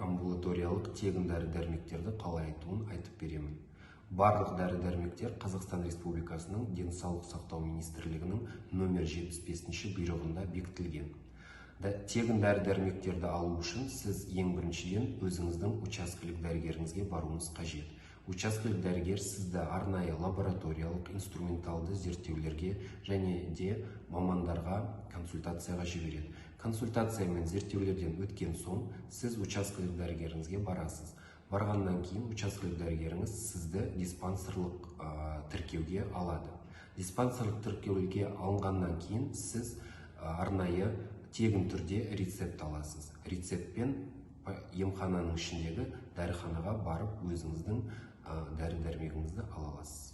амбулаториялық тегін дәрі-дәрмектерді қалай айтуын айтып беремін. Барлық дәрі-дәрмектер Қазақстан Республикасының Денсаулық сақтау министрлігінің номер 75-ші бұйрығында бекітілген. Тегін дәрі-дәрмектерді алу үшін сіз ең біріншіден өзіңіздің учаскелік дәрігеріңізге баруыңыз қажет. Учаскелік дәрігер сізді арнайы лабораториялық инструменталды зерттеулерге және де мамандарға консультацияға жібереді. Консультация мен зерттеулерден өткен соң сіз учаскелік дәрігеріңізге барасыз. Барғаннан кейін учаскелік дәрігеріңіз сізді диспансерлық тіркеуге алады. Диспансерлық тіркеуге алынғаннан кейін сіз арнайы тегін түрде рецепт аласыз. Рецептпен емхананың ішіндегі дәріханаға барып өзіңіздің дәрі-дәрмегіңізді ала аласыз.